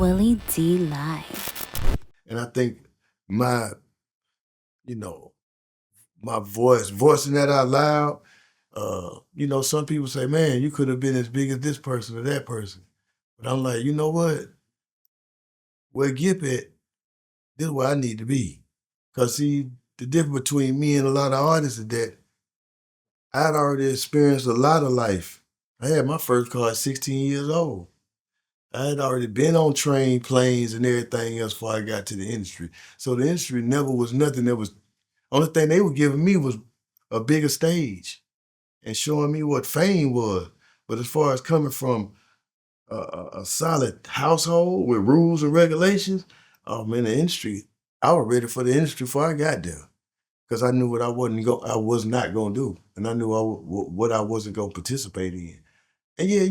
Willie D Live. And I think my, you know, my voicing that out loud, some people say, man, you could have been as big as this person or that person. But I'm like, you know what? Where Gipp at, this is where I need to be. Because see, the difference between me and a lot of artists is that I'd already experienced a lot of life. I had my first car at 16 years old. I had already been on train, planes, and everything else before I got to the industry. So the industry never was nothing that was, only thing they were giving me was a bigger stage and showing me what fame was. But as far as coming from a solid household with rules and regulations, oh man, the industry, I was ready for the industry before I got there. Because I knew what I was not gonna do. And I knew what I wasn't gonna participate in. And yeah,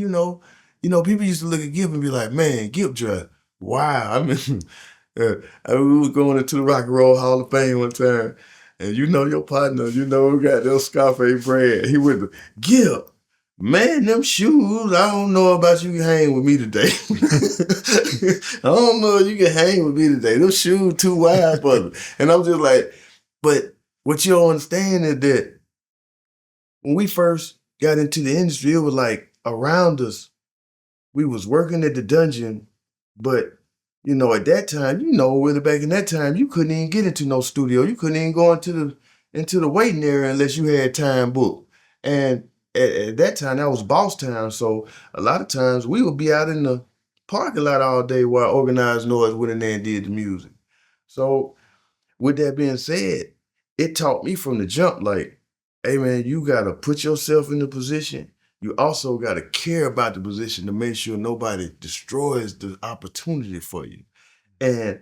people used to look at Gipp and be like, man, Gipp drive. Wow. We were going into the Rock and Roll Hall of Fame one time, and your partner, who got those Scarface brand. He went to Gipp. Man, them shoes, I don't know about you can hang with me today. I don't know if you can hang with me today. Them shoes too wide for me. And I'm just like, but what you don't understand is that when we first got into the industry, it was like around us, we was working at the dungeon, but at that time, really back in that time, you couldn't even get into no studio. You couldn't even go into the waiting area unless you had time booked. And at that time, that was boss town. So a lot of times we would be out in the parking lot all day while Organized Noise went in there and did the music. So with that being said, it taught me from the jump, like, hey man, you gotta put yourself in the position. You also gotta care about the position to make sure nobody destroys the opportunity for you. And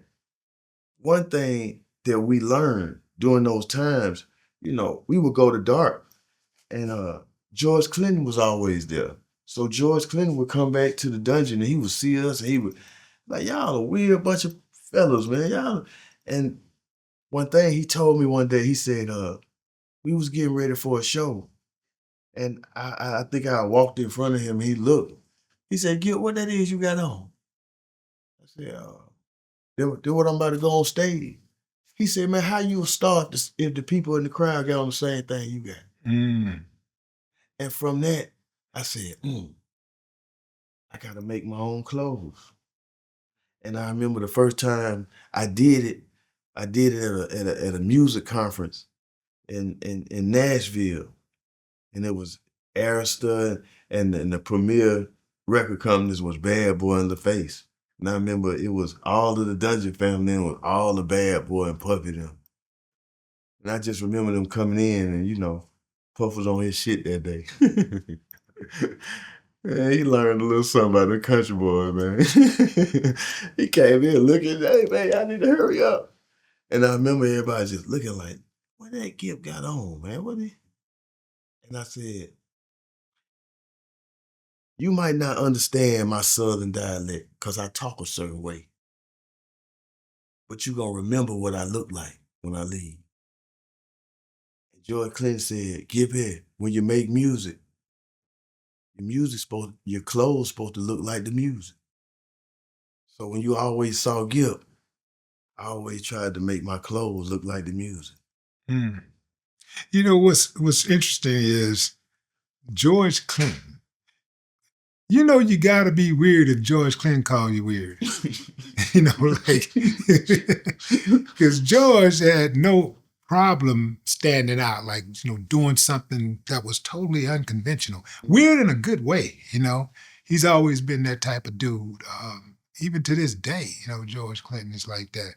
one thing that we learned during those times, we would go to dark, and George Clinton was always there. So George Clinton would come back to the dungeon and he would see us and he would, like, y'all a weird bunch of fellas, man. Y'all. And one thing he told me one day, he said, we was getting ready for a show. And I think I walked in front of him, he looked. He said, Gipp, what that is you got on? I said, do what I'm about to go on stage. He said, man, how you start this if the people in the crowd got on the same thing you got? Mm. And from that, I said, I gotta make my own clothes. And I remember the first time I did it at a music conference in Nashville. And it was Arista and the premier record companies was Bad Boy and LaFace. And I remember it was all of the Dungeon family and with all the Bad Boy and Puffy them. And I just remember them coming in and, Puff was on his shit that day. Man, he learned a little something about the country boy, man. He came in looking, hey man, I need to hurry up. And I remember everybody just looking like, what that Gipp got on, man? And I said, you might not understand my Southern dialect because I talk a certain way, but you gonna remember what I look like when I leave. And George Clinton said, Gipp here, when you make music, your clothes supposed to look like the music. So when you always saw Gipp, I always tried to make my clothes look like the music. Mm. What's interesting is George Clinton. You got to be weird if George Clinton called you weird. Because George had no problem standing out, like, doing something that was totally unconventional. Weird in a good way, He's always been that type of dude. Even to this day, George Clinton is like that.